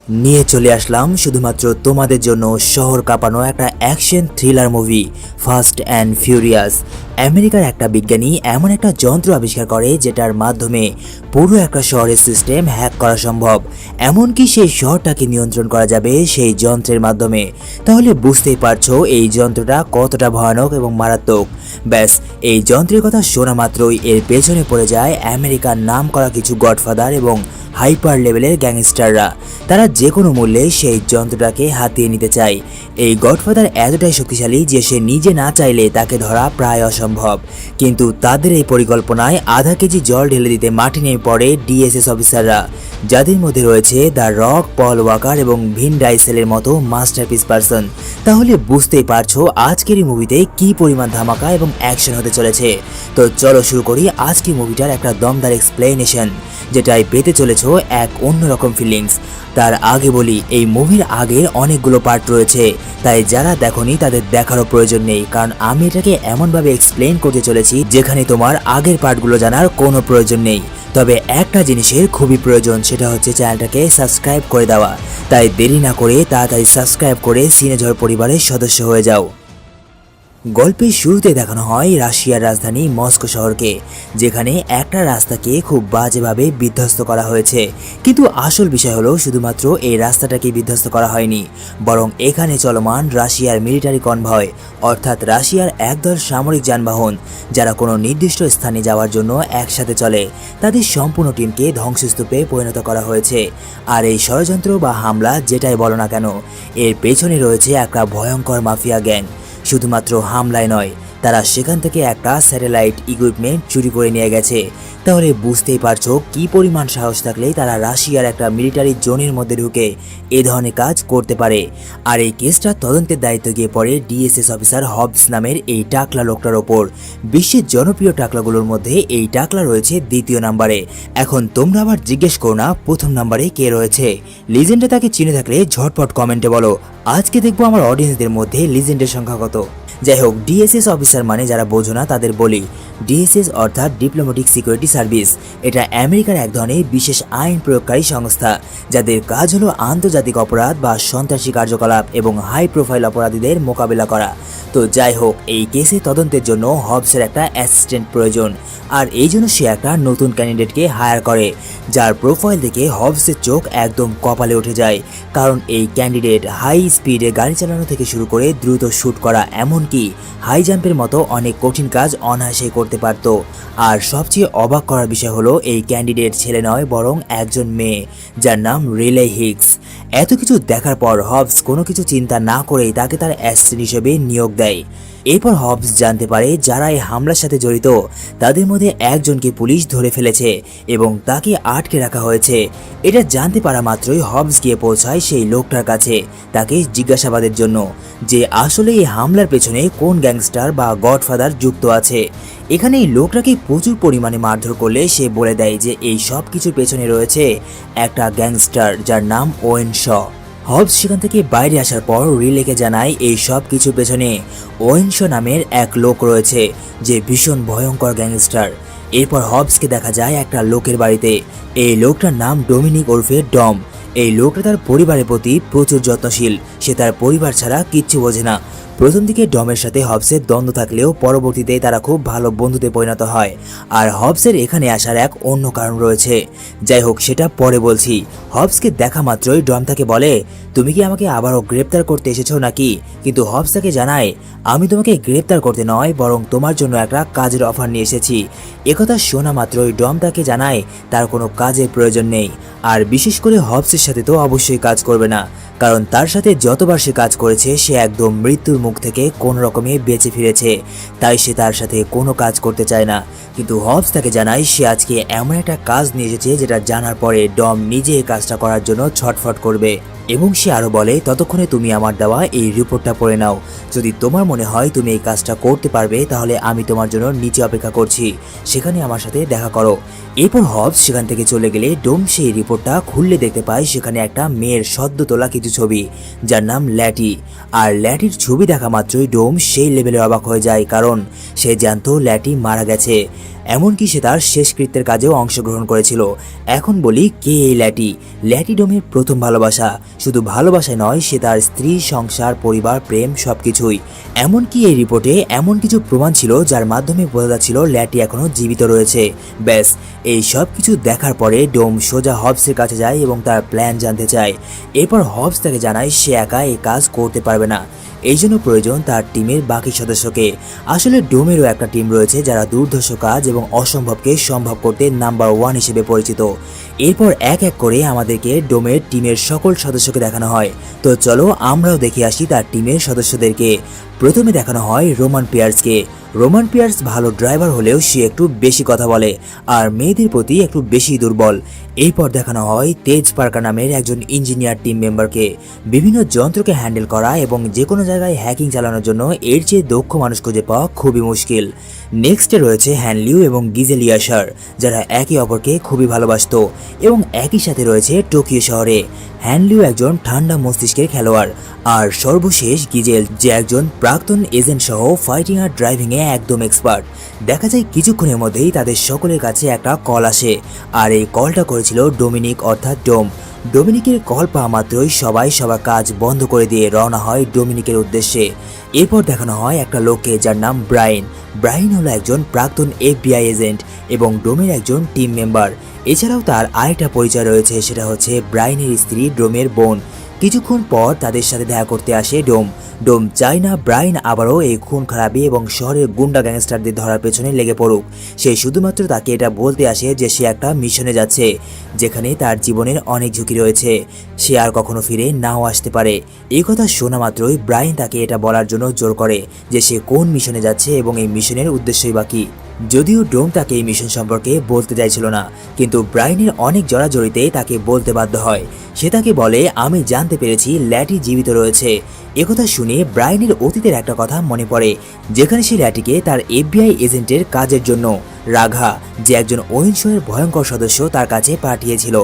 নিয়ে চলে আসলাম শুধুমাত্র তোমাদের জন্য শহর কাঁপানো একটা action thriller movie fast and furious. আমেরিকার একটা বিজ্ঞানী এমন একটা যন্ত্র আবিষ্কার করে যেটার মাধ্যমে পুরো একটা শহরের সিস্টেম হ্যাক করা সম্ভব, এমনকি সেই শহরটাকে নিয়ন্ত্রণ করা যাবে সেই যন্ত্রের মাধ্যমে। তাহলে বুঝতেই পারছো এই যন্ত্রটা কতটা ভয়ানক এবং মারাত্মক। ব্যাস, এই যন্ত্রের কথা শোনা মাত্রই এর পেছনে পড়ে যায় আমেরিকার নাম করা কিছু গডফাদার এবং হাইপার লেভেলের গ্যাংস্টাররা। তারা যে কোনো মূল্যে সেই যন্ত্রটাকে হাতিয়ে নিতে চায়। এই গডফাদার এতটাই শক্তিশালী যে সে নিজে না চাইলে তাকে ধরা প্রায় অসম্ভব, কিন্তু তাদের এই পরিকল্পনায় আধা কেজি জল ঢেলে দিতে মাঠে নেমে পড়ে ডিএসএস অফিসাররা, যাদের মধ্যে রয়েছে দ্য রক, পল ওয়াকার এবং ভিন ডাইসেলের মতো মাস্টারপিস পারসন। তাহলে বুঝতেই পারছো আজকের এই মুভিতে কি পরিমাণ ধামাকা এবং অ্যাকশন হতে চলেছে। তো চলো শুরু করি আজকের মুভিটার একটা দমদার এক্সপ্লেনেশন, যেটাই পেতে চলেছো এক অন্যরকম ফিলিংস। তার আগে বলি, এই মুভির আগের অনেকগুলো পার্ট রয়েছে, তাই যারা দেখোনি তাদের দেখারও প্রয়োজন নেই, কারণ আমি এটাকে এমনভাবে এক্সপ্লেন করতে চলেছি যেখানে তোমার আগের পার্টগুলো জানার কোনো প্রয়োজন নেই। তবে একটা জিনিসের খুবই প্রয়োজন, সেটা হচ্ছে চ্যানেলটাকে সাবস্ক্রাইব করে দেওয়া। তাই দেরি না করে তাড়াতাড়ি সাবস্ক্রাইব করে সিনেঝড় পরিবারের সদস্য হয়ে যাও। গল্পের শুরুতে দেখানো হয় রাশিয়ার রাজধানী মস্কো শহরকে, যেখানে একটা রাস্তাকে খুব বাজেভাবে বিধ্বস্ত করা হয়েছে। কিন্তু আসল বিষয় হলো শুধুমাত্র এই রাস্তাটাকে বিধ্বস্ত করা হয়নি, বরং এখানে চলমান রাশিয়ার মিলিটারি কনভয়, অর্থাৎ রাশিয়ার একদল সামরিক যানবাহন যারা কোনো নির্দিষ্ট স্থানে যাওয়ার জন্য একসাথে চলে, তাদের সম্পূর্ণ টিমকে ধ্বংসস্তূপে পরিণত করা হয়েছে। আর এই ষড়যন্ত্র বা হামলা যেটাই বলো না কেন, এর পেছনে রয়েছে একটা ভয়ঙ্কর মাফিয়া গ্যাং। শুধুমাত্র হামলায় নয়, তারা সেখান থেকে একটা স্যাটেলাইট ইকুইপমেন্ট চুরি করে নিয়ে গেছে। তাহলে বুঝতেই পারছো কি পরিমাণ সাহস থাকলে তারা রাশিয়ার একটা মিলিটারি জোনের মধ্যে ঢুকে এ ধরনের কাজ করতে পারে। আর এই কেসটা তদন্তের দায়িত্ব গিয়ে পড়ে ডিএসএস অফিসার হবস নামের এই টাকলা লোকটার ওপর। বিশ্বের জনপ্রিয় টাকলাগুলোর মধ্যে এই টাকলা রয়েছে দ্বিতীয় নাম্বারে। এখন তোমরা আবার জিজ্ঞেস করো না প্রথম নাম্বারে কে রয়েছে। লিজেন্ডে তাকে চিনে থাকলে ঝটপট কমেন্টে বলো। আজকে দেখবো আমার অডিয়েন্সদের মধ্যে লিজেন্ডের সংখ্যা কত। যাই হোক, ডিএসএস অফিসার মানে যারা বোঝো না তাদের বলি, ডিএসএস অর্থাৎ ডিপ্লোম্যাটিক সিকিউরিটি সার্ভিস। এটা আমেরিকার এক ধরনের বিশেষ আইন প্রয়োগকারী সংস্থা, যাদের কাজ হলো আন্তর্জাতিক অপরাধ বা সন্ত্রাসী কার্যকলাপ এবং হাই প্রোফাইল অপরাধীদের মোকাবিলা করা। তো যাই হোক, এই কেসে তদন্তের জন্য হবসের একটা অ্যাসিস্ট্যান্ট প্রয়োজন, আর এই জন্য সে একটা নতুন ক্যান্ডিডেটকে হায়ার করে, যার প্রোফাইল দেখে হবসের চোখ একদম কপালে উঠে যায়। কারণ এই ক্যান্ডিডেট হাই স্পিডে গাড়ি চালানো থেকে শুরু করে দ্রুত শ্যুট করা, এমনকি হাই জাম্পের মতো অনেক কঠিন কাজ অনায়াসে করতে পারত। আর সবচেয়ে অবাক করার বিষয় হলো এই ক্যান্ডিডেট ছেলে নয়, বরং একজন মেয়ে, যার নাম রিলে হিক্স। এত কিছু দেখার পর হবস কোনো কিছু চিন্তা না করেই তাকে তার অ্যাসিস্ট্যান্ট হিসেবে নিয়োগ দেয়। এরপর হবস জানতে পারে যারা এই হামলার সাথে জড়িত তাদের মধ্যে একজনকে পুলিশ ধরে ফেলেছে এবং তাকে আটকে রাখা হয়েছে। এটা জানতে পারা মাত্রই হবস গিয়ে পৌঁছায় সেই লোকটার কাছে তাকে জিজ্ঞাসাবাদের জন্য, যে আসলে এই হামলার পেছনে কোন গ্যাংস্টার বা গডফাদার যুক্ত আছে। এখানে এই লোকটাকে প্রচুর পরিমাণে মারধর করলে সে বলে দেয় যে এই সব কিছুর পেছনে রয়েছে একটা গ্যাংস্টার যার নাম ওয়েন শ। হবস সেখান থেকে বাইরে আসার পর রিলেকে জানায় এই সব কিছুর পেছনে ওয়েন শ নামের এক লোক রয়েছে, যে ভীষণ ভয়ঙ্কর গ্যাংস্টার। এরপর হবসকে দেখা যায় একটা লোকের বাড়িতে। এই লোকটার নাম ডোমিনিক ওরফে ডম। এই লোকটা তার পরিবারের প্রতি প্রচুর যত্নশীল, সে তার পরিবার ছাড়া কিচ্ছু বোঝে না। প্রথম দিকে ডমের সাথে হবসের দ্বন্দ্ব থাকলেও পরবর্তীতে তারা খুব ভালো বন্ধুতে পরিণত হয়। আর হবসের এখানে আসার এক অন্য কারণ রয়েছে, যাই হোক সেটা পরে বলছি। হবসকে দেখা মাত্রই ডম তাকে বলে, তুমি কি আমাকে আবারও গ্রেপ্তার করতে এসেছো নাকি? কিন্তু হবস তাকে জানায়, আমি তোমাকে গ্রেপ্তার করতে নয়, বরং তোমার জন্য একটা কাজের অফার নিয়ে এসেছি। একথা শোনা মাত্রই ডম তাকে জানায় তার কোনো কাজের প্রয়োজন নেই, আর বিশেষ করে হবসের সাথে তো অবশ্যই কাজ করবে না, কারণ তার সাথে যতবার সে কাজ করেছে সে একদম মৃত্যুর মুখ থেকে কোনো রকমে বেঁচে ফিরেছে, তাই সে তার সাথে কোনো কাজ করতে চায় না। কিন্তু হবস তাকে জানায় সে আজকে এমন একটা কাজ নিয়ে এসেছে যেটা জানার পরে ডম নিজে এই কাজটা করার জন্য ছটফট করবে। এবং সে আরো বলে, ততক্ষণে তুমি আমার দেওয়া এই রিপোর্টটা পড়ে নাও। যদি তোমার মনে হয় তুমি এই কাজটা করতে পারবে, তাহলে আমি তোমার জন্য নিচে অপেক্ষা করছি, সেখানে আমার সাথে দেখা করো। এরপর হবস সেখান থেকে চলে গেলে ডোম সেই রিপোর্টটা খুললে দেখতে পায় সেখানে একটা মেয়ের সদ্য তোলা কিছু ছবি, যার নাম ল্যাটি। আর ল্যাটির ছবি দেখা মাত্রই ডোম সেই লেভেলে অবাক হয়ে যায়, কারণ সে জানতো ল্যাটি মারা গেছে। এমনকি সে তার শেষকৃত্যের কাজেও অংশগ্রহণ করেছিল। এখন বলি, কে এই ল্যাটি? ল্যাটি ডোমের প্রথম ভালোবাসা। শুধু ভালোবাসায় নয়, সে তার স্ত্রী, সংসার, পরিবার, প্রেম সবকিছুই। এমনকি এই রিপোর্টে এমন কিছু প্রমাণ ছিল যার মাধ্যমে বোঝা যাচ্ছিল ল্যাটি এখনো জীবিত রয়েছে। ব্যাস, এই সব কিছু দেখার পরে ডোম সোজা হবসের কাছে যায় এবং তার প্ল্যান জানতে চায়। এরপর হবস তাকে জানায় সে একা এই কাজ করতে পারবে না, এই জন্য প্রয়োজন তার টিমের বাকি সদস্যকে। আসলে ডোমেরও একটা টিম রয়েছে যারা দুর্ধর্ষ কাজ এবং অসম্ভবকে সম্ভব করতে নাম্বার 1 হিসেবে পরিচিত। এরপর এক এক করে আমাদেরকে ডোমের টিমের সকল সদস্যকে দেখানো হয়। তো চলো আমরাও দেখে আসি তার টিমের সদস্যদেরকে। প্রথমে দেখানো হয় রোমান পিয়ার্সকে। রোমান পিয়ার্স ভালো ড্রাইভার হলেও সে একটু বেশি কথা বলে আর মেয়েদের প্রতি একটু বেশি দুর্বল। এরপর দেখানো হয় তেজ পার্কার নামের একজন ইঞ্জিনিয়ার টিম মেম্বারকে। বিভিন্ন যন্ত্রকে হ্যান্ডেল করা এবং যে কোনো জায়গায় হ্যাকিং চালানোর জন্য এর চেয়ে দক্ষ মানুষ খুঁজে পাওয়া খুবই মুশকিল। নেক্সটে রয়েছে হ্যানলিউ এবং গিজেল ইয়াশার, যারা একে অপরকে খুবই ভালোবাসত। এবং একই সাথে রয়েছে টোকিও শহরে হ্যানলিউ একজন ঠান্ডা মস্তিষ্কের খেলোয়াড়, আর সর্বশেষ গিজেল, যে একজন প্রাক্তন এজেন্ট সহ ফাইটিং আর ড্রাইভিং এ একদম এক্সপার্ট। দেখা যায় কিছুক্ষণের মধ্যেই তাদের সকলের কাছে একটা কল আসে, আর এই কলটা করেছিল ডোমিনিক অর্থাৎ ডোম। ডোমিনিকের কল পাওয়া মাত্রই সবাই সবার কাজ বন্ধ করে দিয়ে রওনা হয় ডোমিনিকের উদ্দেশ্যে। এরপর দেখানো হয় একটা লোককে যার নাম ব্রাইন। ব্রাইন হলো একজন প্রাক্তন FBI এজেন্ট এবং ডোমের একজন টিম মেম্বার। এছাড়াও তার আরেকটা পরিচয় রয়েছে, সেটা হচ্ছে ব্রাইনের স্ত্রী ডোমের বোন। কিছুক্ষণ পর তাদের সাথে দেখা করতে আসে ডোম। ডোম চায় না ব্রাইন আবারও এই খুন খারাপি এবং শহরের গুন্ডা গ্যাংস্টারদের ধরার পেছনে লেগে পড়ুক। সে শুধুমাত্র তাকে এটা বলতে আসে যে সে একটা মিশনে যাচ্ছে, যেখানে তার জীবনের অনেক ঝুঁকি রয়েছে, সে আর কখনো ফিরে নাও আসতে পারে। এই কথা শোনা মাত্রই ব্রাইন তাকে এটা বলার জন্য জোর করে যে সে কোন মিশনে যাচ্ছে এবং এই মিশনের উদ্দেশ্যই বা কী। যদিও ডোম তাকে এই মিশন সম্পর্কে বলতে চাইছিল না, কিন্তু ব্রাইনের অনেক জড়াজড়িতে তাকে বলতে বাধ্য হয়। সে তাকে বলে, আমি জানতে পেরেছি ল্যাটি জীবিত রয়েছে। একথা শুনে ব্রাইনের অতীতের একটা কথা মনে পড়ে, যেখানে সে ল্যাটিকে তার FBI এজেন্টের কাজের জন্য রাঘা, যে একজন অহিংসের ভয়ঙ্কর সদস্য, তার কাছে পাঠিয়েছিল,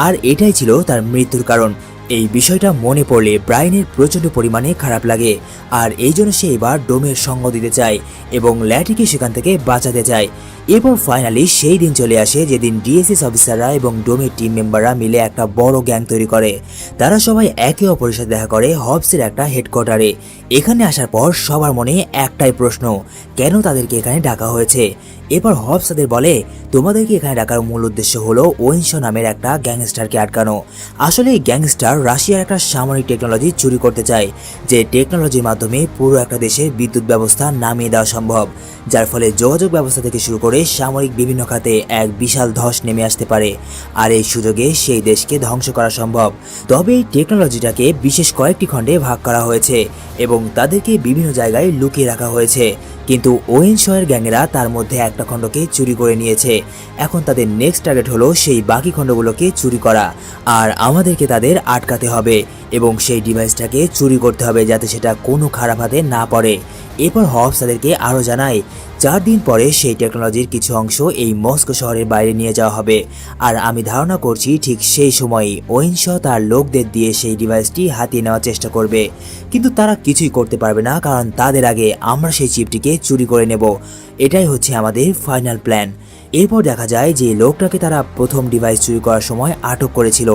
আর এটাই ছিল তার মৃত্যুর কারণ। এই বিষয়টা মনে পড়লে ব্রাইনের প্রচণ্ড পরিমাণে খারাপ লাগে, আর এই জন্য সে এবার ডোমের সঙ্গ দিতে চায় এবং ল্যাটিকে সেখান থেকে বাঁচাতে চায়। এরপর ফাইনালি সেই দিন চলে আসে যেদিন DSS অফিসাররা এবং ডোমের টিম মেম্বাররা মিলে একটা বড় গ্যাং তৈরি করে। তারা সবাই একে অপরের সাথে দেখা করে হবসের একটা হেডকোয়ার্টারে। এখানে আসার পর সবার মনে একটাই প্রশ্ন, কেন তাদেরকে এখানে ডাকা হয়েছে। এরপর হবস তাদের বলে, তোমাদেরকে এখানে ডাকার মূল উদ্দেশ্য হলো ওয়েনশ নামের একটা গ্যাংস্টারকে আটকানো। আসলে এই গ্যাংস্টার রাশিয়ার একটা সামরিক টেকনোলজি চুরি করতে চায়, যে টেকনোলজির মাধ্যমে পুরো একটা দেশের বিদ্যুৎ ব্যবস্থা নামিয়ে দেওয়া সম্ভব, যার ফলে যোগাযোগ ব্যবস্থা থেকে শুরু করে সামরিক বিভিন্ন খাতে এক বিশাল ধস নেমে আসতে পারে, আর এই সুযোগে সেই দেশকে ধ্বংস করা সম্ভব। তবে এই টেকনোলজিটাকে বিশেষ কয়েকটি খণ্ডে ভাগ করা হয়েছে এবং তাদেরকে বিভিন্ন জায়গায় লুকিয়ে রাখা হয়েছে, কিন্তু ওয়েনশয়ের গ্যাংয়েরা তার মধ্যে একটা খণ্ডকে চুরি করে নিয়েছে। এখন তাদের নেক্সট টার্গেট হলো সেই বাকি খণ্ডগুলোকে চুরি করা, আর আমাদেরকে তাদের আটকাতে হবে এবং সেই ডিভাইসটাকে চুরি করতে হবে যাতে সেটা কোনো খারাপ হাতে না পড়ে। এরপর হবস তাদেরকে আরও জানায় 4 দিন পরে সেই টেকনোলজির কিছু অংশ এই মস্কো শহরের বাইরে নিয়ে যাওয়া হবে, আর আমি ধারণা করছি ঠিক সেই সময়ই ওয়েনশ তার লোকদের দিয়ে সেই ডিভাইসটি হাতিয়ে নেওয়ার চেষ্টা করবে, কিন্তু তারা কিছুই করতে পারবে না, কারণ তাদের আগে আমরা সেই চিপটিকে চুরি করে নেব। এটাই হচ্ছে আমাদের ফাইনাল প্ল্যান। এরপর দেখা যায় যে লোকটাকে তারা প্রথম ডিভাইস চুরি করার সময় আটক করেছিল,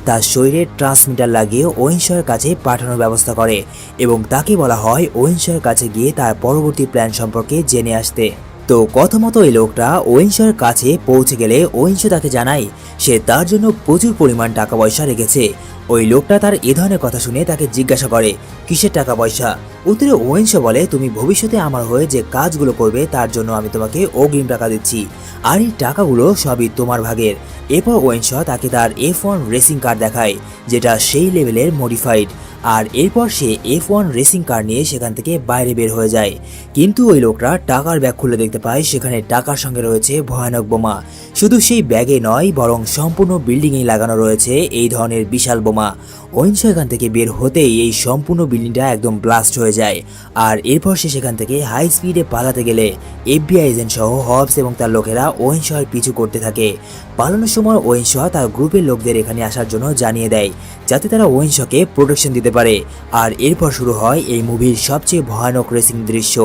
তার শরীরে ট্রান্সমিটার লাগিয়ে ওয়েনশয়ের কাছে পাঠানোর ব্যবস্থা করে এবং তাকে বলা হয় ওয়েনশয়ের কাছে গিয়ে তার পরবর্তী প্ল্যান সম্পর্কে জেনে আসতে। তো কথা মতো এই লোকটা ওয়েনশয়ের কাছে পৌঁছে গেলে ওয়েনশ তাকে জানায় সে তার জন্য প্রচুর পরিমাণ টাকা পয়সা রেখেছে। ওই লোকটা তার এ ধরনের কথা শুনে তাকে জিজ্ঞাসা করে, কিসের টাকা পয়সা? উত্তরে ওয়েনশ বলে, তুমি ভবিষ্যতে আমার হয়ে যে কাজগুলো করবে তার জন্য আমি তোমাকে অগ্রিম টাকা দিচ্ছি, আর এই টাকাগুলো সবই তোমার ভাগের। এরপর ওয়েনশ তাকে তার F1 রেসিং কার দেখায়, যেটা সেই লেভেলের মডিফাইড, আর এরপর সে F1 রেসিং কার নিয়ে সেখান থেকে বাইরে বের হয়ে যায়। কিন্তু ওই লোকটা টাকার ব্যাগ খুলে দেখতে পায় সেখানে টাকার সঙ্গে রয়েছে ভয়ানক বোমা। শুধু সেই ব্যাগে নয়, বরং সম্পূর্ণ বিল্ডিংয়েই লাগানো রয়েছে এই ধরনের বিশাল বোমা। ওয়েনশ এখান থেকে বের হতেই এই সম্পূর্ণ বিল্ডিংটা একদম ব্লাস্ট হয়ে যায়, আর এরপর সে সেখান থেকে হাই স্পিডে পালাতে গেলে FBI এজেন্ট সহ হবস এবং তার লোকেরা ওয়েনশয়ের পিছু করতে থাকে। পালানোর সময় ওয়েন শ তার গ্রুপের লোকদের এখানে আসার জন্য জানিয়ে দেয় যাতে তারা ওয়েন শকে প্রোটেকশন দিতে পারে। আর এরপর শুরু হয় এই মুভির সবচেয়ে ভয়ানক রেসিং দৃশ্য।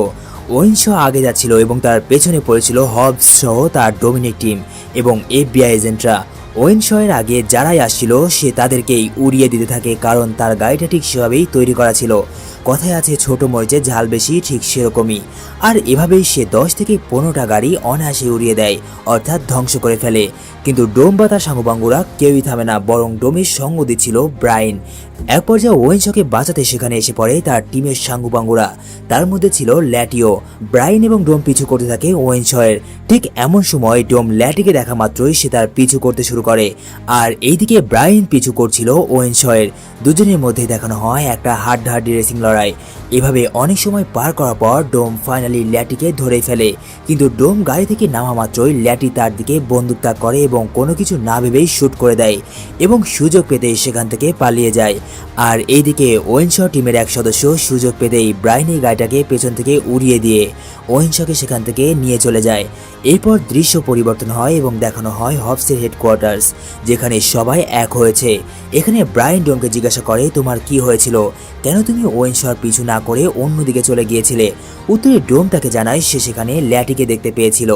ওয়েন শ আগে যাচ্ছিল এবং তার পেছনে পড়েছিল হবস সহ তার ডোমিনিক টিম এবং FBI এজেন্টরা। ওয়েন শ এর আগে যারাই আসছিল সে তাদেরকেই উড়িয়ে দিতে থাকে, কারণ তার গাড়িটা ঠিক সেভাবেই তৈরি করা ছিল। কথায় আছে ছোট মরিচে ঝাল বেশি, ঠিক সেরকমই। আর এভাবেই সে 10 থেকে 15টা গাড়ি অনায়াসে উড়িয়ে দেয়, অর্থাৎ ধ্বংস করে ফেলে। কিন্তু ডোম বা তার সাঙ্গপাঙ্গুরা কেউই থামে না, বরং ডোমের সঙ্গ দিচ্ছিল ব্রাইন। এক পর্যায়ে ওয়েন শকে বাঁচাতে সেখানে এসে পড়ে তার টিমের সাঙ্গপাঙ্গুরা। তার মধ্যে ছিল ল্যাটিও। ব্রাইন এবং ডোম পিছু করতে থাকে ওয়েন শ এর। ঠিক এমন সময় ডোম ল্যাটিকে দেখা মাত্রই সে তার পিছু করতে শুরু করে, আর এইদিকে ব্রাইন পিছু করছিল ওয়েন শ এর। দুজনের মধ্যে দেখানো হয় একটা হাড্ডাহাড্ডি রেসিং লড়াই। এভাবে অনেক সময় পার করার পর ডোম ফাইনালি ল্যাটিকে ধরেই ফেলে, কিন্তু ডোম গাড়ি থেকে নামা মাত্রই ল্যাটি তার দিকে বন্দুক তাক করে এবং কোনো কিছু না ভেবেই শুট করে দেয় এবং সুযোগ পেতে সেখান থেকে পালিয়ে যায়। আর এইদিকে ওয়েন শ টিমের এক সদস্য সুযোগ পেতেই ব্রাইনের গাড়িটাকে পেছন থেকে উড়িয়ে দিয়ে ওয়েন শকে সেখান থেকে নিয়ে চলে যায়। এরপর দৃশ্য পরিবর্তন হয় এবং দেখানো হয় হবসের হেডকোয়ার্টার্স, যেখানে সবাই এক হয়েছে। এখানে ব্রাইন ডোমকে জিজ্ঞাসা করে, তোমার কি হয়েছিল, কেন তুমি ওয়েন শর পিছু না করে অন্যদিকে চলে গিয়েছিলে? উত্তরে ডোম তাকে জানায় সে সেখানে ল্যাটিকে দেখতে পেয়েছিল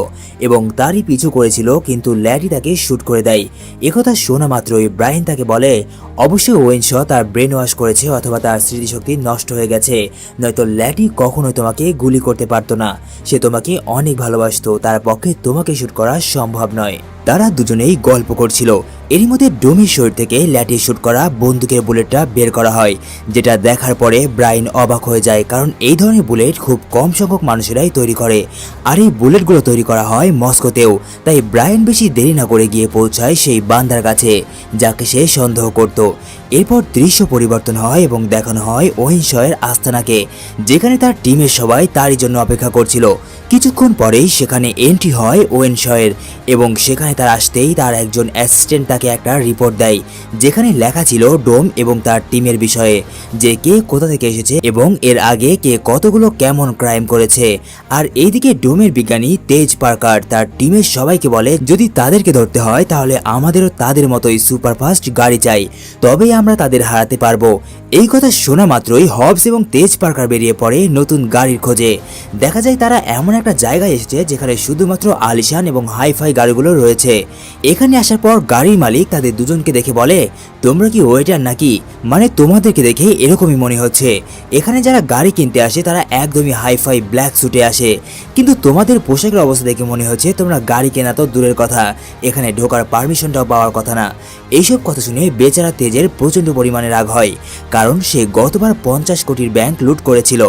এবং তারই পিছু করেছিল, কিন্তু ল্যাটি তাকে শুট করে দেয়। একথা শোনা মাত্রই ব্রাইন তাকে বলে, অবশ্যই ওয়েন শ তার ব্রেন ওয়াশ করেছে অথবা তার স্মৃতিশক্তি নষ্ট হয়ে গেছে, নয়তো ল্যাটি কখনোই তোমাকে গুলি করতে পারতো না। সে তোমাকে অনেক ভালোবাসতো, তার পক্ষে তোমাকে শুট করা সম্ভব নয়। তারা দুজনেই গল্প করছিল। এরই মধ্যে ডোমের শরীর থেকে ল্যাটি শুট করা বন্দুকের বুলেটটা বের করা হয়, যেটা দেখার পরে ব্রাইন অবাক হয়ে যায়, কারণ এই ধরনের বুলেট খুব কম সংখ্যক মানুষেরাই তৈরি করে, আর এই বুলেটগুলো তৈরি করা হয় মস্কোতেও। তাই ব্রাইন বেশি দেরি না করে গিয়ে পৌঁছায় সেই বান্দার কাছে যাকে সে সন্দেহ করত। এরপর দৃশ্য পরিবর্তন হয় এবং দেখানো হয় ওয়েন শ এর আস্তানাকে, যেখানে তার টিমের সবাই তারই জন্য অপেক্ষা করছিল। কিছুক্ষণ পরেই সেখানে এন্ট্রি হয় ওয়েন শ এর এবং সেখানে তার আসতেই তার একজন অ্যাসিস্ট্যান্ট তাকে একটা রিপোর্ট দেয়, যেখানে লেখা ছিল ডোম এবং তার টিমের বিষয়ে, যে কে কোথা থেকে এসেছে এবং এর আগে কে কতগুলো কেমন ক্রাইম করেছে। আর এইদিকে ডোমের বিজ্ঞানী তেজ পার্কার তার টিমের সবাইকে বলে, যদি তাদেরকে ধরতে হয় তাহলে আমাদেরও তাদের মতোই সুপারফাস্ট গাড়ি চাই, তবেই আমরা তাদের হারাতে পারবো। এই কথা শোনা মাত্রই হবস এবং তেজ পার্কার বেরিয়ে পড়ে নতুন গাড়ির খোঁজে। দেখা যায় তারা এমন একটা জায়গায় এসেছে যেখানে শুধুমাত্র আলিশান এবং হাইফাই গাড়িগুলো রয়েছে। এখানে আসার পর গাড়ির মালিক তাদের দুজনকে দেখে বলে, তোমরা কি ওয়েটার নাকি? মানে তোমাদেরকে দেখে এরকমই মনে হচ্ছে। এখানে যারা গাড়ি কিনতে আসে তারা একদমই হাইফাই ব্ল্যাক স্যুটে আসে, কিন্তু তোমাদের পোশাকের অবস্থা দেখে মনে হচ্ছে তোমরা গাড়ি কেনা তো দূরের কথা, এখানে ঢোকার পারমিশনটাও পাওয়ার কথা না। এইসব কথা শুনে বেচারা তেজের প্রচণ্ড পরিমাণে রাগ হয়, কারণ সে গতবার 50 কোটির ব্যাংক লুট করেছিল,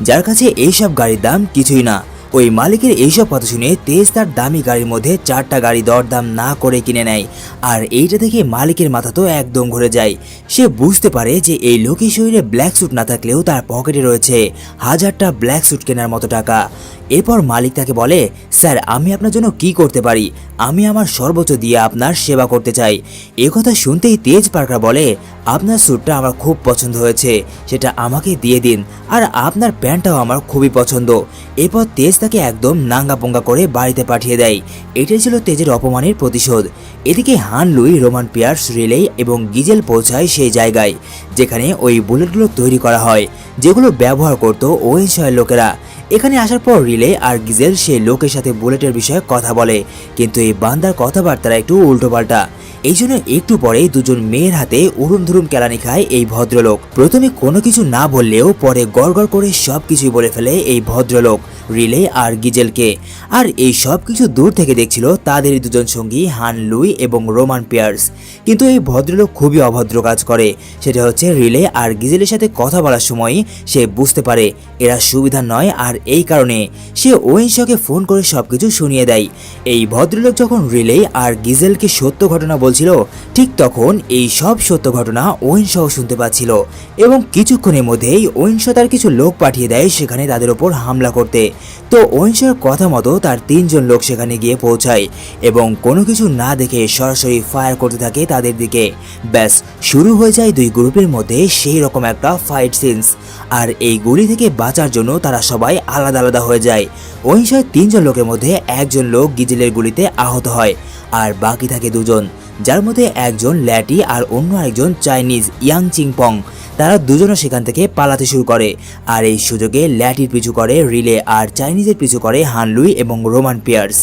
যার কাছে এইসব গাড়ির দাম কিছুই না। ওই মালিকের এইসব কথা শুনে তেজ তার দামি গাড়ির মধ্যে 4টা গাড়ি দরদাম না করে কিনে নেয়। আর এইটা দেখে মালিকের মাথা তো একদম ঘুরে যায়। সে বুঝতে পারে যে এই লোকের শরীরে ব্ল্যাক স্যুট না থাকলেও তার পকেটে রয়েছে 1000টা ব্ল্যাক স্যুট কেনার মতো টাকা। এরপর মালিক তাকে বলে, স্যার আমি আপনার জন্য কি করতে পারি? আমি আমার সর্বোচ্চ দিয়ে আপনার সেবা করতে চাই। একথা শুনতেই তেজ পার্কার বলে, আপনার স্যুটটা আমার খুব পছন্দ হয়েছে, সেটা আমাকে দিয়ে দিন, আর আপনার প্যান্টটাও আমার খুবই পছন্দ। এরপর তেজ তাকে একদম নাঙ্গা পোঙ্গা করে বাড়িতে পাঠিয়ে দেয়। এটাই ছিল তেজের অপমানের প্রতিশোধ। এদিকে হান লুই, রোমান পিয়ার্স, রিলে এবং গিজেল পৌঁছায় সেই জায়গায় যেখানে ওই বুলেটগুলো তৈরি করা হয়, যেগুলো ব্যবহার করত ওয়েন শয়ের লোকেরা। এখানে আসার পর রিলে আর গিজেল সেই লোকের সাথে বুলেটের বিষয়ে কথা বলে, কিন্তু এই বান্দার কথাবার্তা একটু উল্টোপাল্টা। এই জন্য একটু পরে দুজন মেয়ের হাতে উড়ুম ধুরুম কেলানি খায় এই ভদ্রলোক। প্রথমে কোনো কিছু না বললেও পরে গড়গড় করে সবকিছুই বলে ফেলে এই ভদ্রলোক রিলে আর গিজেলকে। আর এই সব কিছু দূর থেকে দেখছিল তাদেরই দুজন সঙ্গী হান লুই এবং রোমান পিয়ার্স। কিন্তু এই ভদ্রলোক খুবই অভদ্র কাজ করে, সেটা হচ্ছে রিলে আর গিজেলের সাথে কথা বলার সময় সে বুঝতে পারে এরা সুবিধা নয়, আর এই কারণে সে ওয়েন শকে ফোন করে সবকিছু শুনিয়ে দেয়। এই ভদ্রলোক যখন রিলে আর গিজেলকে সত্য ঘটনা বলছিল, ঠিক তখন এই সব সত্য ঘটনা ওয়েন শ শুনতে পাচ্ছিল এবং কিছুক্ষণের মধ্যেই ওয়েন শ তার কিছু লোক পাঠিয়ে দেয় সেখানে তাদের উপর হামলা করতে। তো ওয়েন শর কথা মতো তার 3 জন লোক সেখানে গিয়ে পৌঁছায় এবং কোনো কিছু না দেখে সরাসরি ফায়ার করতে থাকে তাদের দিকে। ব্যাস শুরু হয়ে যায় দুই গ্রুপের মধ্যে সেই রকম একটা ফাইট সিনস। আর এই গুলি থেকে বাঁচার জন্য তারা সবাই আলাদা আলাদা হয়ে যায়। ওয়েন শর 3 জন লোকের মধ্যে একজন লোক গিজেলের গুলিতে আহত হয়, আর বাকি থাকে দুজন, যার মধ্যে একজন ল্যাটি আর অন্য আরেকজন চাইনিজ ইয়াং চিংপং। তারা দুজনও সেখান থেকে পালাতে শুরু করে, আর এই সুযোগে ল্যাটির পিছু করে রিলে আর চাইনিজের পিছু করে হানলুই এবং রোমান পিয়ার্স।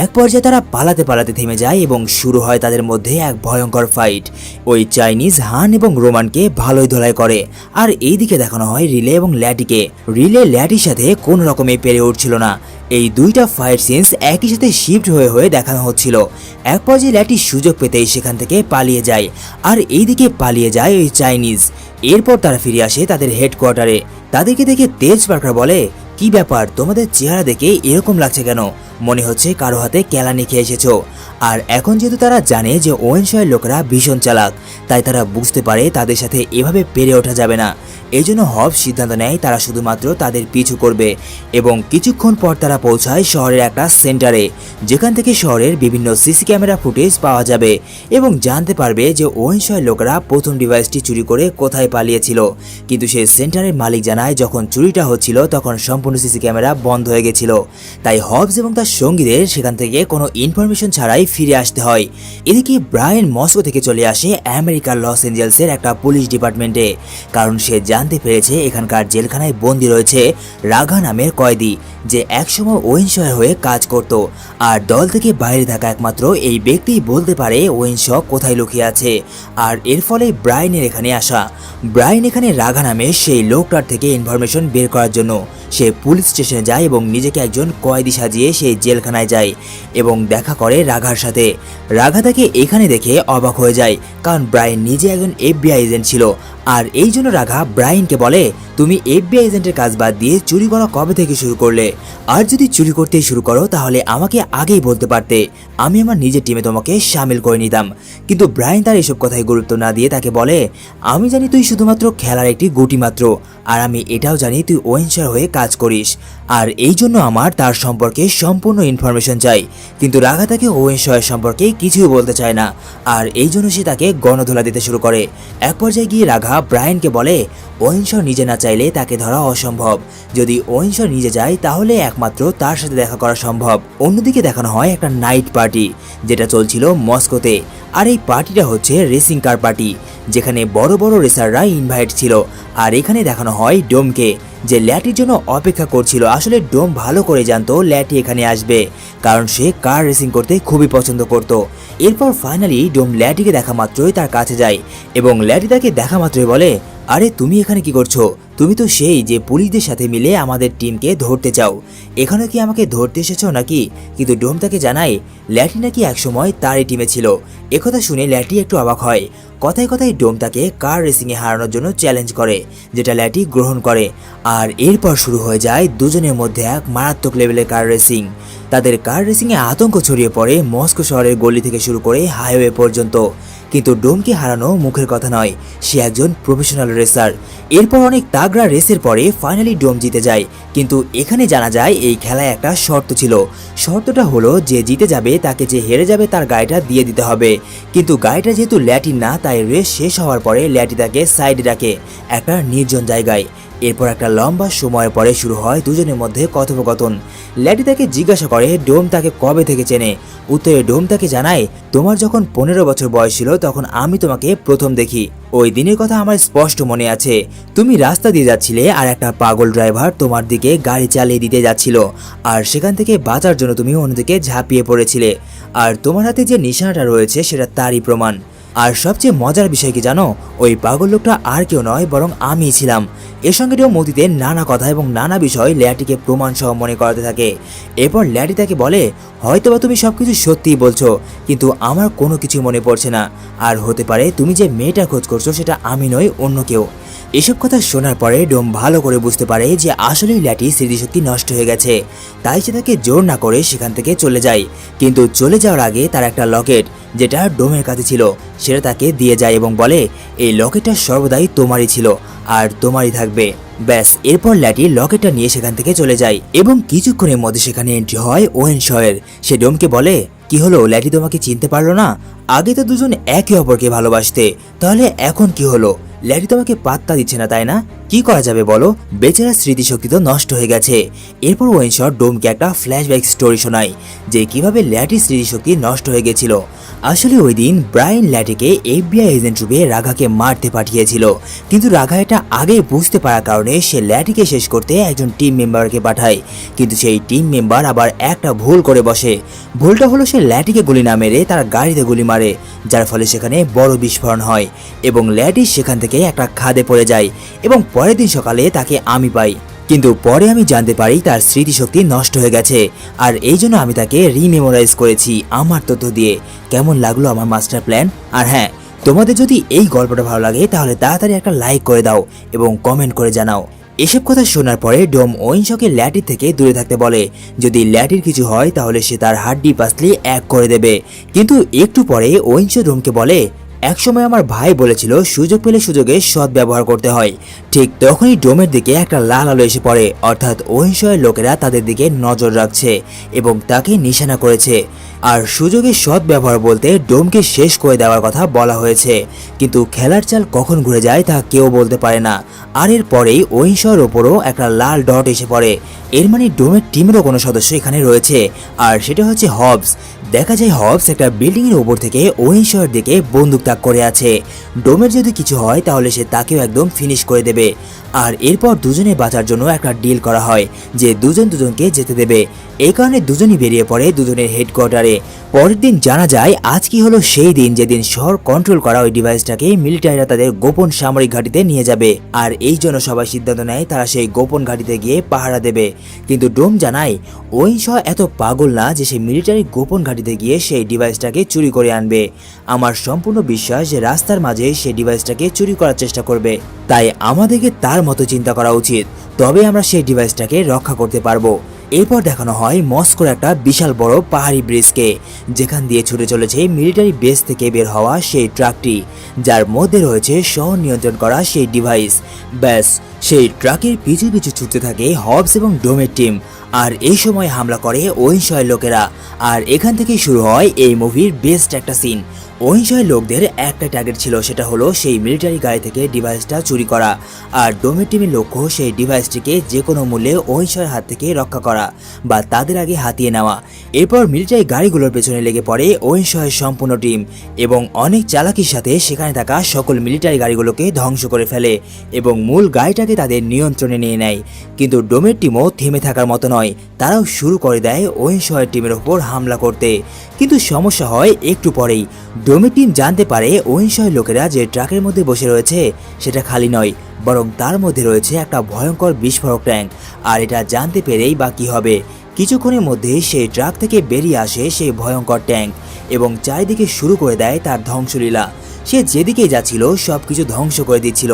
এক পর্যায়ে তারা পালাতে পালাতে থেমে যায় এবং শুরু হয় তাদের মধ্যে এক ভয়ঙ্কর ফাইট। ওই চাইনিজ হান এবং রোমানকে ভালোই ধোলাই করে, আর এইদিকে দেখানো হয় রিলে এবং ল্যাটিকে। রিলে ল্যাটির সাথে কোন রকমে পেরে উঠছিল না। এই দুইটা ফাইট সিনস একই সাথে শিফট হয়ে হয়ে দেখানো হচ্ছিল। এক পর্যায়ে ল্যাটি সুযোগ পেতেই সেখান থেকে পালিয়ে যায়, আর এইদিকে পালিয়ে যায় ওই চাইনিজ। এরপর তারা ফিরে আসে তাদের হেডকোয়ার্টারে। তাদেরকে দেখে তেজ পার্কার বলে, কি ব্যাপার, তোমাদের চেহারা দেখে এরকম লাগছে কেন? মনে হচ্ছে কারো হাতে কেলানি খেয়ে এসেছো। আর এখন যেহেতু তারা জানে যে ওয়েনশয়ের লোকেরা ভীষণ চালাক, তাই তারা বুঝতে পারে তাদের সাথে এভাবে পেরে ওঠা যাবে না। এই জন্য হব সিদ্ধান্ত নেয় তারা শুধুমাত্র তাদের পিছু করবে, এবং কিছুক্ষণ পর তারা পৌঁছায় শহরের একটা সেন্টারে, যেখান থেকে শহরের বিভিন্ন সিসি ক্যামেরা ফুটেজ পাওয়া যাবে এবং জানতে পারবে যে ওয়েনশয়ের লোকেরা প্রথম ডিভাইসটি চুরি করে কোথায় পালিয়েছিল। কিন্তু সেই সেন্টারের মালিক জানায় যখন চুরিটা হচ্ছিল তখন সম্পূর্ণ সিসি ক্যামেরা বন্ধ হয়ে গেছিল, তাই হবস এবং তার সঙ্গীদের সেখান থেকে কোনো ইনফরমেশন ছাড়াই ফিরে আসতে হয়। এদিকে ব্রায়ান মস্কো থেকে চলে আসে আমেরিকার লস এঞ্জেলসের একটা পুলিশ ডিপার্টমেন্টে, কারণ সে জানতে পেরেছে এখানকার জেলখানায় বন্দী রয়েছে রাঘা নামের কয়েদি, যে একসময় ওয়েনশয়ের হয়ে কাজ করত। আর দল থেকে বাইরে থাকা একমাত্র এই ব্যক্তিই বলতে পারে ওয়েনশ কোথায় লুকিয়ে আছে। আর এর ফলে ব্রায়ানের এখানে আসা। ব্রায়ান এখানে রাঘা নামে সেই লোকটার থেকে ইনফরমেশন বের করার জন্য সে পুলিশ স্টেশনে যায় এবং নিজেকে একজন কয়েদি সাজিয়ে সেই জেলখানায় যায় এবং দেখা করে রাঘার সাথে। রাঘা তাকে এখানে দেখে অবাক হয়ে যায়, কারণ ব্রায়ান নিজে একজন FBI এজেন্ট ছিল। আর এই জন্য রাঘা ব্রায়ানকে বলে, তুমি FBI এজেন্টের কাজ বাদ দিয়ে চুরি করা কবে থেকে শুরু করলে? আর যদি চুরি করতেই শুরু করো তাহলে আমাকে আগেই বলতে পারতে, আমি আমার নিজের টিমে তোমাকে সামিল করে নিতাম। কিন্তু ব্রায়ান তার এসব কথায় গুরুত্ব না দিয়ে তাকে বলে, আমি জানি তুই শুধুমাত্র খেলার একটি গুটি মাত্র, আর আমি এটাও জানি তুই ওয়েনশার হয়ে কাজ করিস, আর এই জন্য আমার তার সম্পর্কে সম্পূর্ণ ইনফরমেশন চাই। কিন্তু রাঘা তাকে ওয়েনশার সম্পর্কে কিছুই বলতে চায় না, আর এই জন্য সে তাকে গণধোলা দিতে শুরু করে। এক পর্যায়ে গিয়ে রাঘা ব্রায়ানকে বলে, ওয়েনশার নিজে না চাইলে তাকে ধরা অসম্ভব, যদি ওয়েনশার নিজে যায় তাহলে একমাত্র তার সাথে দেখা করা সম্ভব। অন্যদিকে দেখানো হয় একটা নাইট পার্টি যেটা চলছিল মস্কোতে, আর এই পার্টিটা হচ্ছে রেসিং কার পার্টি, যেখানে বড় বড় রেসাররা ইনভাইট ছিল। আর এখানে দেখানো হয় ডোমকে, যে ল্যাটির জন্য অপেক্ষা করছিল। আসলে ডোম ভালো করে জানতো ল্যাটি এখানে আসবে, কারণ সে কার রেসিং করতে খুবই পছন্দ করত। এরপর ফাইনালি ডোম ল্যাটিকে দেখা মাত্রই তার কাছে যায় এবং ল্যাটি তাকে দেখা মাত্রই বলে, আরে তুমি এখানে কি করছো? তুমি তো সেই যে পুলিশদের সাথে মিলে আমাদের টিমকে ধরতে চাও, এখানে কি আমাকে ধরতে এসেছো নাকি? কিন্তু ডোম তাকে জানায় ল্যাটি নাকি একসময় তারই টিমে ছিল। একথা শুনে ল্যাটি একটু অবাক হয়। কথায় কথায় ডোম তাকে কার রেসিংয়ে হারানোর জন্য চ্যালেঞ্জ করে, যেটা ল্যাটি গ্রহণ করে। আর এরপর শুরু হয়ে যায় দুজনের মধ্যে এক মারাত্মক লেভেলের কার রেসিং। তাদের কার রেসিংয়ে আতঙ্ক ছড়িয়ে পড়ে মস্কো শহরের গলি থেকে শুরু করে হাইওয়ে পর্যন্ত। কিন্তু ডোমকে হারানো মুখের কথা নয়, সে একজন প্রফেশনাল রেসার। এরপর অনেক তাগড়া রেসের পরে ফাইনালি ডোম জিতে যায়। কিন্তু এখানে জানা যায় এই খেলায় একটা শর্ত ছিল। শর্তটা হলো যে জিতে যাবে তাকে যে হেরে যাবে তার গাড়িটা দিয়ে দিতে হবে। কিন্তু গাড়িটা যেহেতু ল্যাটির না, তাই রেস শেষ হওয়ার পরে ল্যাটি তাকে সাইডে রাখে একটা নির্জন জায়গায়। এরপর একটা লম্বা সময়ের পরে শুরু হয় দুজনের মধ্যে কথোপকথন। ল্যাটি তাকে জিজ্ঞাসা করে ডোম তাকে কবে থেকে চেনে। উত্তরে ডোম তাকে জানায়, তোমার যখন 15 বছর বয়স ছিল তখন আমি তোমাকে প্রথম দেখি। ওই দিনের কথা আমার স্পষ্ট মনে আছে। তুমি রাস্তা দিয়ে যাচ্ছিলে আর একটা পাগল ড্রাইভার তোমার দিকে গাড়ি চালিয়ে দিতে যাচ্ছিল, আর সেখান থেকে বাঁচার জন্য তুমি অন্যদিকে ঝাঁপিয়ে পড়েছিলে। আর তোমার হাতে যে নিশানাটা রয়েছে সেটা তারই প্রমাণ। আর সবচেয়ে মজার বিষয় কি জানো, ওই পাগল লোকটা আর কেউ নয় বরং আমিই ছিলাম। এর সঙ্গে মতিতে নানা কথা এবং নানা বিষয় ল্যাটিকে প্রমাণ সহ মনে করাতে থাকে। এরপর ল্যাটি তাকে বলে, হয়তোবা তুমি সবকিছু সত্যিই বলছো, কিন্তু আমার কোনো কিছু মনে পড়ছে না। আর হতে পারে তুমি যে মেয়েটা খোঁজ করছো সেটা আমি নই, অন্য কেউ। এসব কথা শোনার পরে ডোম ভালো করে বুঝতে পারে যে আসলেই ল্যাটি স্মৃতিশক্তি নষ্ট হয়ে গেছে, তাই সে তাকে জোর না করে সেখান থেকে চলে যায়। কিন্তু চলে যাওয়ার আগে তার একটা লকেট, যেটা ডোমের কাছে ছিল, সেটা তাকে দিয়ে যায় এবং বলে, এই লকেটটা সর্বদাই তোমারই ছিল আর তোমারই থাকবে। ব্যাস, এরপর ল্যাটি লকেটটা নিয়ে সেখান থেকে চলে যায় এবং কিছুক্ষণের মধ্যে সেখানে এন্ট্রি হয় ওয়েনশয়ের। সে ডোমকে বলে, কি হলো ল্যাটি, তোমাকে চিনতে পারলো না? আগে তো দুজন একে অপরকে ভালোবাসতে, তাহলে এখন কি হলো? ল্যাটি তোমাকে পাত্তা দিচ্ছে না তাই না? কি করা যাবে বলো, বেচারার স্মৃতিশক্তি তো নষ্ট হয়ে গেছে। এরপর ওয়েনশট ডোমকে একটা ফ্ল্যাশব্যাক স্টোরি শোনায় যে কিভাবে ল্যাটির স্মৃতিশক্তি নষ্ট হয়ে গেছিল। আসলে ওই দিন ব্রায়ান ল্যাটিকে FBI এজেন্ট রূপে রাঘাকে মারতে পাঠিয়েছিল, কিন্তু রাঘা এটা আগে বুঝতে পারার কারণে সে ল্যাটিকে শেষ করতে একজন টিম মেম্বারকে পাঠায়। কিন্তু সেই টিম মেম্বার আবার একটা ভুল করে বসে। ভুলটা হলো সে ল্যাটিকে গুলি না মেরে তার গাড়িতে গুলি মারে, যার ফলে সেখানে বড় বিস্ফোরণ হয় এবং ল্যাটি সেখান থেকে একটা খাদে পড়ে যায় এবং পরের দিন সকালে তাকে আমি পাই। কিন্তু পরে আমি জানতে পারি তার স্মৃতিশক্তি নষ্ট হয়ে গেছে, আর এই জন্য আমি তাকে রিমেমোরাইজ করেছি আমার তথ্য দিয়ে। কেমন লাগলো আমার মাস্টার প্ল্যান? আর হ্যাঁ, তোমাদের যদি এই গল্পটা ভালো লাগে তাহলে তাড়াতাড়ি একটা লাইক করে দাও এবং কমেন্ট করে জানাও। এসব কথা শোনার পরে ডোম ওয়েনশকে ল্যাটির থেকে দূরে থাকতে বলে। যদি ল্যাটির কিছু হয় তাহলে সে তার হাড্ডি পাসলি এক করে দেবে। কিন্তু একটু পরে ওয়েনশ ডোমকে বলে, একসময় আমার ভাই বলেছিল সুযোগ পেলে সুযোগে সৎ ব্যবহার করতে হয়। ঠিক তখনই ডোমের দিকে একটা লাল আলো এসে পড়ে, অর্থাৎ ওয়েনশয়ের লোকেরা তাদের দিকে নজর রাখছে এবং তাকে নিশানা করেছে। আর সুযোগে সৎ ব্যবহার বলতে ডোমকে শেষ করে দেওয়ার কথা বলা হয়েছে, কিন্তু খেলার চাল কখন ঘুরে যায় তা কেউ বলতে পারে না। আর এর পরেই ওয়েনশয়ের ওপরও একটা লাল ডট এসে পড়ে। এর মানে ডোমের টিমেরও কোনো সদস্য এখানে রয়েছে, আর সেটা হচ্ছে হবস। দেখা যায় হবস একটা বিল্ডিং এর উপর থেকে ওয়েনশয়ের দিকে বন্দুক তাক করে আছে। ডোমের যদি কিছু হয় তাহলে সে তাকেও একদম ফিনিশ করে দেবে। আর এরপর দুজনে বাঁচার জন্য একটা ডিল করা হয় যে দুজন দুজনকে যেতে দেবে। এই কারণে দুজনই বেরিয়ে পড়ে দুজনের হেডকোয়ার্টারে। পরের দিন জানা যায় আজ কি হলো সেই দিন যেদিন শহর কন্ট্রোল করা ওই ডিভাইসটাকে মিলিটারিরা তাদের গোপন সামরিক ঘাঁটিতে নিয়ে যাবে। আর এই জন্য সবাই সিদ্ধান্ত নেয় তারা সেই গোপন ঘাঁটিতে গিয়ে পাহারা দেবে। কিন্তু ডোম জানায় ওয়েনশ এত পাগল না যে সে মিলিটারি গোপন ঘাঁটিতে গিয়ে সেই ডিভাইসটাকে চুরি করে আনবে। আমার সম্পূর্ণ বিশ্বাস যে রাস্তার মাঝে সে ডিভাইসটাকে চুরি করার চেষ্টা করবে। তাই আমাদেরকে তার মতো চিন্তা করা উচিত, তবে আমরা সেই ডিভাইসটাকে রক্ষা করতে পারবো। এরপর দেখানো হয় মস্কোর একটা বিশাল বড় পাহাড়ি ব্রিজকে, যেখান দিয়ে ছুটে চলেছে মিলিটারি বেস থেকে বের হওয়া সেই ট্রাকটি, যার মধ্যে রয়েছে শহর নিয়ন্ত্রণ করা সেই ডিভাইস। ব্যাস, সেই ট্রাকের পিছু পিছু ছুটতে থাকে হবস এবং ডোমের টিম। আর এই সময় হামলা করে ওয়েনশয়ের লোকেরা। আর এখান থেকেই শুরু হয় এই মুভির বেস্ট একটা সিন। ওয়েনশয়ের লোকদের একটা টার্গেট ছিল, সেটা হলো সেই মিলিটারি গাড়ি থেকে ডিভাইসটা চুরি করা। আর ডোমের টিমের লক্ষ্য সেই ডিভাইসটিকে যে কোনো মূল্যে ওয়েনশয়ের হাত থেকে রক্ষা করা বা তাদের আগে হাতিয়ে নেওয়া। এরপর মিলিটারি গাড়িগুলোর পেছনে লেগে পড়ে ওয়েনশয়ের সম্পূর্ণ টিম এবং অনেক চালাকির সাথে সেখানে থাকা সকল মিলিটারি গাড়িগুলোকে ধ্বংস করে ফেলে এবং মূল গাড়িটাকে তাদের নিয়ন্ত্রণে নিয়ে নেয়। কিন্তু ডোমের টিমও থেমে থাকার মতো নয়, তারাও শুরু করে দেয় ওয়েনশয়ের টিমের ওপর হামলা করতে। কিন্তু সমস্যা হয় একটু পরেই। ডোমের টিম জানতে পারে ওয়েনশয়ের লোকেরা যে ট্রাকের মধ্যে বসে রয়েছে সেটা খালি নয়, বরং তার মধ্যে রয়েছে একটা ভয়ঙ্কর বিস্ফোরক ট্যাঙ্ক। আর এটা জানতে পেরেই বা কি হবে, কিছুক্ষণের মধ্যে সেই ট্রাক থেকে বেরিয়ে আসে সেই ভয়ঙ্কর ট্যাঙ্ক এবং চারিদিকে শুরু করে দেয় তার ধ্বংসলীলা। সে যেদিকেই যাচ্ছিল সবকিছু ধ্বংস করে দিচ্ছিল।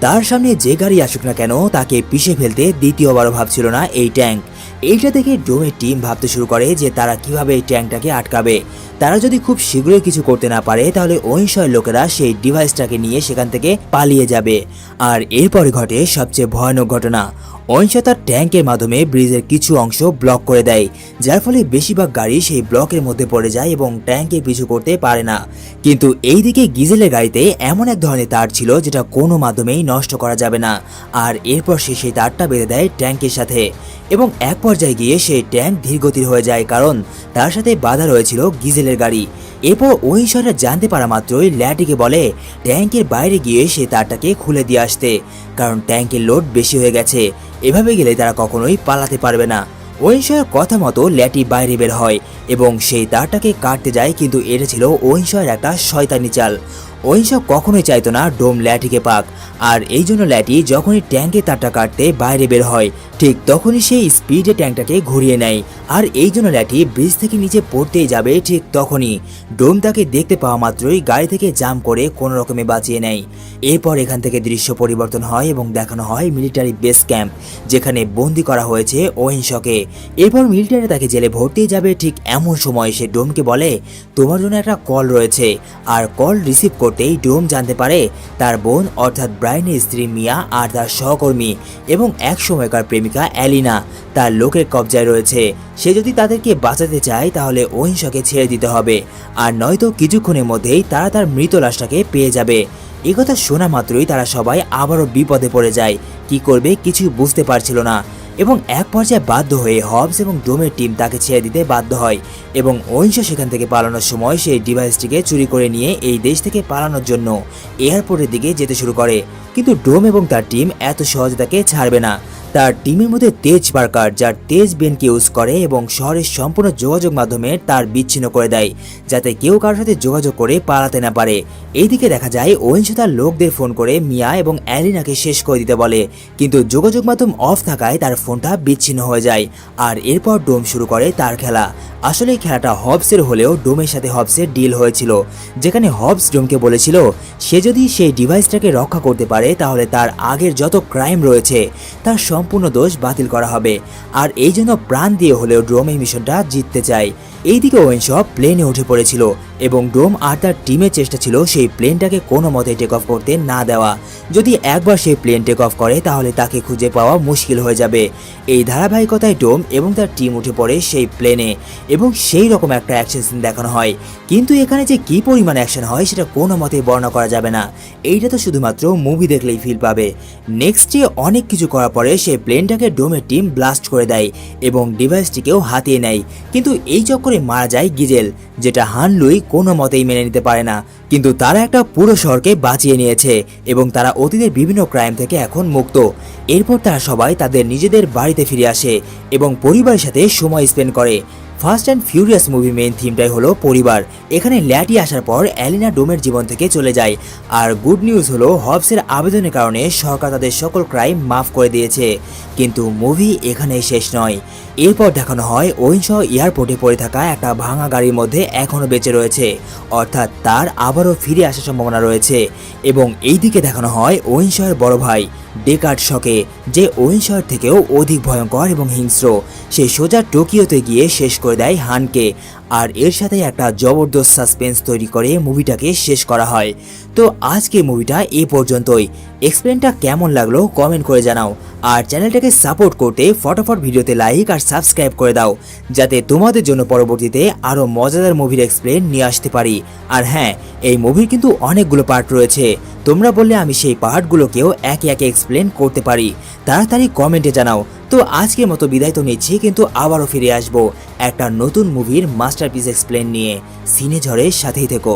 তার সামনে যে গাড়ি আসুক না কেন তাকে পিষে ফেলতে দ্বিতীয়বারও ভাবছিল না এই ট্যাঙ্ক। এইটা দেখে ডোমের টিম ভাবতে শুরু করে যে তারা কিভাবে এই ট্যাঙ্কটাকে আটকাবে। তারা যদি খুব শীঘ্রই কিছু করতে না পারে তাহলে ওয়েনশয়ের লোকেরা সেই ডিভাইসটাকে নিয়ে সেখান থেকে পালিয়ে যাবে। আর এরপরে ঘটে সবচেয়ে ভয়ানক ঘটনা। ওয়েনশ তার ট্যাঙ্কের মাধ্যমে ব্রিজের কিছু অংশ ব্লক করে দেয়, যার ফলে বেশিরভাগ গাড়ি সেই ব্লকের মধ্যে পড়ে যায় এবং ট্যাঙ্কে পিছু করতে পারে না। কিন্তু এইদিকে গিজেলের গাড়িতে এমন এক ধরনের তার ছিল যেটা কোনো মাধ্যমেই নষ্ট করা যাবে না। আর এরপর সে সেই তারটা বেঁধে দেয় ট্যাঙ্কের সাথে এবং এক পর্যায়ে গিয়ে সেই ট্যাঙ্ক ধীরগতির হয়ে যায়, কারণ তার সাথে বাধা রয়েছিল গিজেলের গাড়ি। এরপর ওয়েনশরা জানতে পারা মাত্রই ল্যাটিকে বলে ট্যাঙ্কের বাইরে গিয়ে সে তারটাকে খুলে দিয়ে আসতে, কারণ ট্যাঙ্কের লোড বেশি হয়ে গেছে। এভাবে গেলে তারা কখনোই পালাতে পারবে না। ওয়েনশয়ের কথা মতো ল্যাটি বাইরে বের হয় এবং সেই তারটাকে কাটতে যায়, কিন্তু এটা ছিল ওয়েনশয়ের একটা শয়তানি চাল। ওয়েনশ কখনোই চাইতো না ডোম ল্যাটিকে পাক, আর এই জন্য ল্যাটি যখনই ট্যাঙ্কে তারটা কাটতে বাইরে বের হয় ঠিক তখনই সেই স্পিডে ট্যাঙ্কটাকে ঘুরিয়ে নেয়। আর এই জন্য ল্যাটি ব্রিজ থেকে নিচে পড়তেই যাবে ঠিক তখনই ডোম তাকে দেখতে পাওয়া মাত্রই গাড়ি থেকে জাম করে কোনো রকমে বাঁচিয়ে নেয়। এরপর এখান থেকে দৃশ্য পরিবর্তন হয় এবং দেখানো হয় মিলিটারি বেস ক্যাম্প, যেখানে বন্দি করা হয়েছে ওয়েনশকে। এরপর মিলিটারি তাকে জেলে ভর্তি যাবে ঠিক এমন সময় সে ডোমকে বলে তোমার জন্য একটা কল রয়েছে। আর কল রিসিভ করতেই ডোম জানতে পারে তার বোন অর্থাৎ ব্রায়ানের স্ত্রী মিয়া আর তার সহকর্মী এবং এক সময়কার প্রেমিকা অ্যালিনা তার লোকের কবজায় রয়েছে। সে যদি তাদেরকে বাঁচাতে চায় তাহলে ওয়েনশকে ছেড়ে দিতে হবে, আর নয়তো কিছুক্ষণের মধ্যেই তারা তার মৃত লাশটাকে পেয়ে যাবে। একথা শোনা মাত্রই তারা সবাই আবারও বিপদে পড়ে যায়। কি করবে কিছু বুঝতে পারছিল না এবং এক পর্যায়ে বাধ্য হয়ে হবস এবং ডোমের টিম তাকে ছেড়ে দিতে বাধ্য হয় এবং ওয়েন্স সেখান থেকে পালানোর সময় সেই ডিভাইসটিকে চুরি করে নিয়ে এই দেশ থেকে পালানোর জন্য এয়ারপোর্টের দিকে যেতে শুরু করে। কিন্তু ডোম এবং তার টিম এত সহজে তাকে ছাড়বে না। তার টিমের মধ্যে তেজ পার্কার, যার তেজ বেনকে ইউজ করে এবং শহরের সম্পূর্ণ যোগাযোগ মাধ্যমে তার বিচ্ছিন্ন করে দেয়, যাতে কেউ কারোর সাথে যোগাযোগ করে পালাতে না পারে। এইদিকে দেখা যায় ওয়েন্স তার লোকদের ফোন করে মিয়া এবং অ্যালিনাকে শেষ করে দিতে বলে, কিন্তু যোগাযোগ মাধ্যম অফ থাকায় তার ফোনটা বিচ্ছিন্ন হয়ে যায়। আর এরপর ডোম শুরু করে তার খেলা। আসলে এই খেলাটা হবসের হলেও ডোমের সাথে হবসের ডিল হয়েছিল, যেখানে হবস ডোমকে বলেছিল সে যদি সেই ডিভাইসটাকে রক্ষা করতে পারে তাহলে তার আগের যত ক্রাইম রয়েছে তার সম্পূর্ণ দোষ বাতিল করা হবে। আর এই জন্য প্রাণ দিয়ে হলেও ডোম এই মিশনটা জিততে চায়। এইদিকে ওয়েন্স প্লেনে উঠে পড়েছিল এবং ডোম আর তার টিমের চেষ্টা ছিল সেই প্লেনটাকে কোনো মতে টেক অফ করতে না দেওয়া। যদি একবার সেই প্লেন টেক অফ করে তাহলে তাকে খুঁজে পাওয়া মুশকিল হয়ে যাবে। এই ধারাবাহিকতায় ডোম এবং তার টিম উঠে পড়ে সেই প্লেনে এবং সেই রকম একটা অ্যাকশন সিন দেখানো হয়। কিন্তু এখানে যে কি পরিমাণ অ্যাকশন হয় সেটা কোনো মতেই বর্ণনা করা যাবে না। এইটা তো শুধুমাত্র মুভি দেখলেই ফিল পাবে। নেক্সট ডে অনেক কিছু করার পরে সেই প্লেনটাকে ডোমের টিম ব্লাস্ট করে দেয় এবং ডিভাইসটিকেও হাতিয়ে নেয়। কিন্তু এই চক্করে মারা যায় গিজেল, যেটা হান লুই কোনো মতেই মেনে নিতে পারে না। কিন্তু তারা একটা পুরো শহরকে বাঁচিয়ে নিয়েছে এবং তারা অতীতের বিভিন্ন ক্রাইম থেকে এখন মুক্ত। এরপর তারা সবাই তাদের নিজেদের বাড়িতে ফিরে আসে এবং পরিবারের সাথে সময় স্পেন্ড করে। Fast and Furious movie main থিমটাই হলো পরিবার। এখানে ল্যাটি আসার পর অ্যালিনা ডোমের জীবন থেকে চলে যায়। আর গুড নিউজ হলো হবসের আবেদনের কারণে সরকার তাদের সকল ক্রাইম মাফ করে দিয়েছে। কিন্তু মুভি এখানেই শেষ নয়। এরপর দেখানো হয় ওয়েন্স এয়ারপোর্টে পড়ে থাকা একটা ভাঙা গাড়ির মধ্যে এখনও বেঁচে রয়েছে, অর্থাৎ তার আবারও ফিরে আসার সম্ভাবনা রয়েছে। এবং এইদিকে দেখানো হয় ওয়েন্সের বড় ভাই ডেকার্ড শকে, যে ওয়েন্সের থেকেও অধিক ভয়ঙ্কর এবং হিংস্র। সে সোজা টোকিওতে গিয়ে শেষ করে দেয় হানকে। আর এর সাথে একটা জবরদস্ত সাসপেন্স তৈরি করে মুভিটাকে শেষ করা হয়। তো আজকে মুভিটা এই পর্যন্তই। এক্সপ্লেনটা কেমন লাগলো কমেন্ট করে জানাও। আর চ্যানেলটাকে সাপোর্ট করতে ফটাফট ভিডিওতে লাইক আর সাবস্ক্রাইব করে দাও, যাতে তোমাদের জন্য পরবর্তীতে আরও মজাদার মুভির এক্সপ্লেন নিয়ে আসতে পারি। আর হ্যাঁ, এই মুভির কিন্তু অনেকগুলো পার্ট রয়েছে। তোমরা বললে আমি সেই পার্টগুলোকেও একে একে এক্সপ্লেন করতে পারি। তাড়াতাড়ি কমেন্টে জানাও। তো আজকের মতো বিদায় তো নিচ্ছি, কিন্তু আবারও ফিরে আসবো একটা নতুন মুভির মাস্টারপিস এক্সপ্লেন নিয়ে। সিনে ঝড়ের সাথেই থেকো।